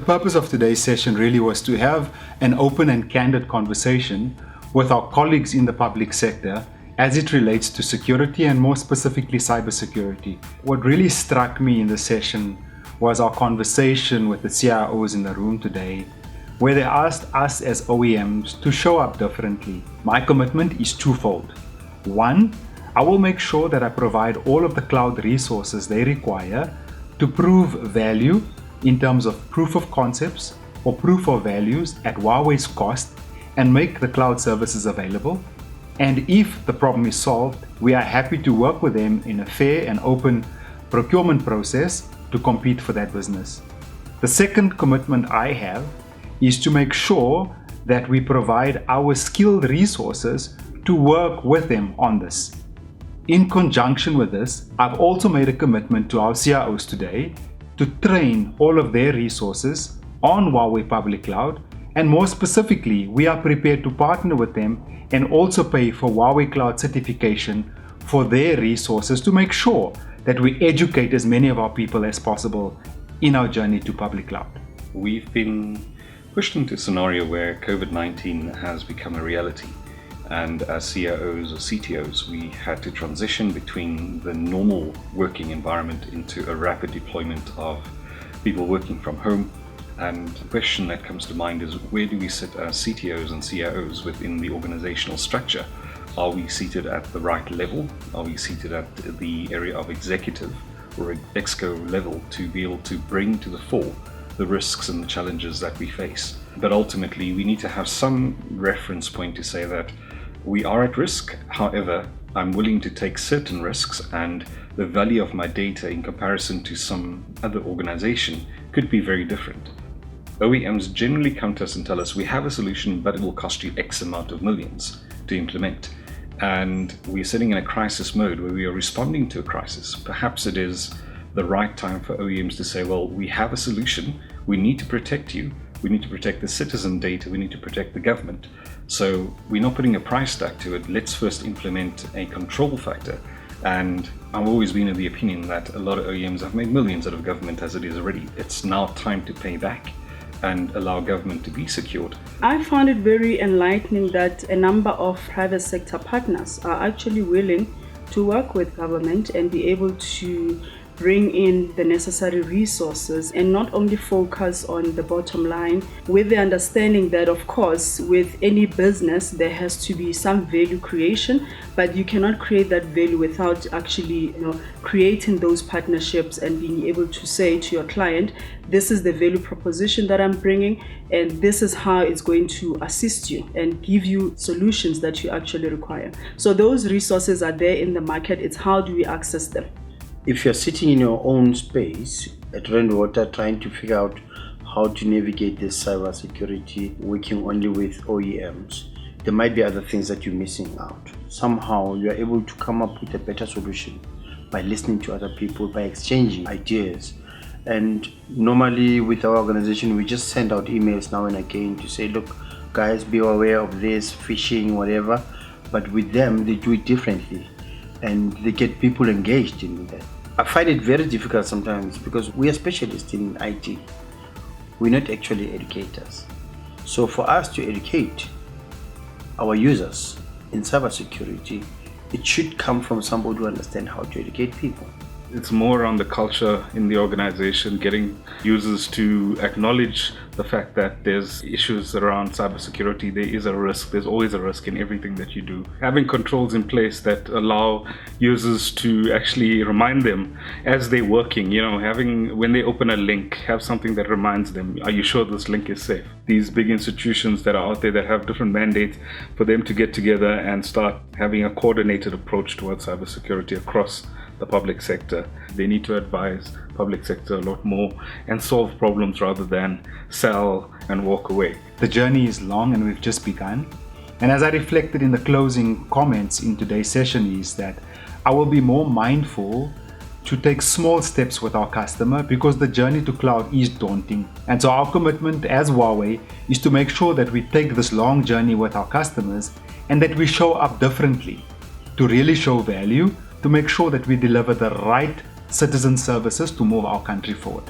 purpose of today's session really was to have an open and candid conversation with our colleagues in the public sector as it relates to security and more specifically cybersecurity. What really struck me in the session was our conversation with the CIOs in the room today, where they asked us as OEMs to show up differently. My commitment is twofold. One, I will make sure that I provide all of the cloud resources they require to prove value in terms of proof of concepts or proof of values at Huawei's cost and make the cloud services available. And if the problem is solved, we are happy to work with them in a fair and open procurement process to compete for that business. The second commitment I have is to make sure that we provide our skilled resources to work with them on this. In conjunction with this, I've also made a commitment to our CIOs today to train all of their resources on Huawei Public Cloud, and more specifically, we are prepared to partner with them and also pay for Huawei Cloud certification for their resources to make sure that we educate as many of our people as possible in our journey to public cloud. We've been pushed into a scenario where COVID-19 has become a reality, and as CIOs or CTOs, we had to transition between the normal working environment into a rapid deployment of people working from home. And the question that comes to mind is, where do we sit as CTOs and CIOs within the organizational structure? Are we seated at the right level? Are we seated at the area of executive or exco level to be able to bring to the fore the risks and the challenges that we face? But ultimately, we need to have some reference point to say that we are at risk. However, I'm willing to take certain risks, and the value of my data in comparison to some other organization could be very different. OEMs generally come to us and tell us, we have a solution, but it will cost you X amount of millions to implement. And we're sitting in a crisis mode where we are responding to a crisis. Perhaps it is the right time for OEMs to say, well, we have a solution, we need to protect you, we need to protect the citizen data, we need to protect the government. So we're not putting a price tag to it, let's first implement a control factor. And I've always been of the opinion that a lot of OEMs have made millions out of government as it is already. It's now time to pay back and allow government to be secured. I found it very enlightening that a number of private sector partners are actually willing to work with government and be able to bring in the necessary resources and not only focus on the bottom line, with the understanding that, of course, with any business there has to be some value creation, but you cannot create that value without actually creating those partnerships and being able to say to your client, this is the value proposition that I'm bringing and this is how it's going to assist you and give you solutions that you actually require. So those resources are there in the market. It's how do we access them? If you're sitting in your own space at Randwater trying to figure out how to navigate this cybersecurity, working only with OEMs, there might be other things that you're missing out. Somehow you're able to come up with a better solution by listening to other people, by exchanging ideas. And normally with our organization, we just send out emails now and again to say, look, guys, be aware of this, phishing, whatever. But with them, they do it differently and they get people engaged in that. I find it very difficult sometimes because we are specialists in IT. We're not actually educators. So for us to educate our users in cybersecurity, it should come from somebody who understands how to educate people. It's more around the culture in the organization, getting users to acknowledge the fact that there's issues around cybersecurity. There is a risk. There's always a risk in everything that you do. Having controls in place that allow users to actually remind them as they're working, having, when they open a link, have something that reminds them, are you sure this link is safe? These big institutions that are out there that have different mandates, for them to get together and start having a coordinated approach towards cybersecurity across the public sector. They need to advise public sector a lot more and solve problems rather than sell and walk away. The journey is long and we've just begun. And as I reflected in the closing comments in today's session is that I will be more mindful to take small steps with our customer because the journey to cloud is daunting. And so our commitment as Huawei is to make sure that we take this long journey with our customers and that we show up differently to really show value, to make sure that we deliver the right citizen services to move our country forward.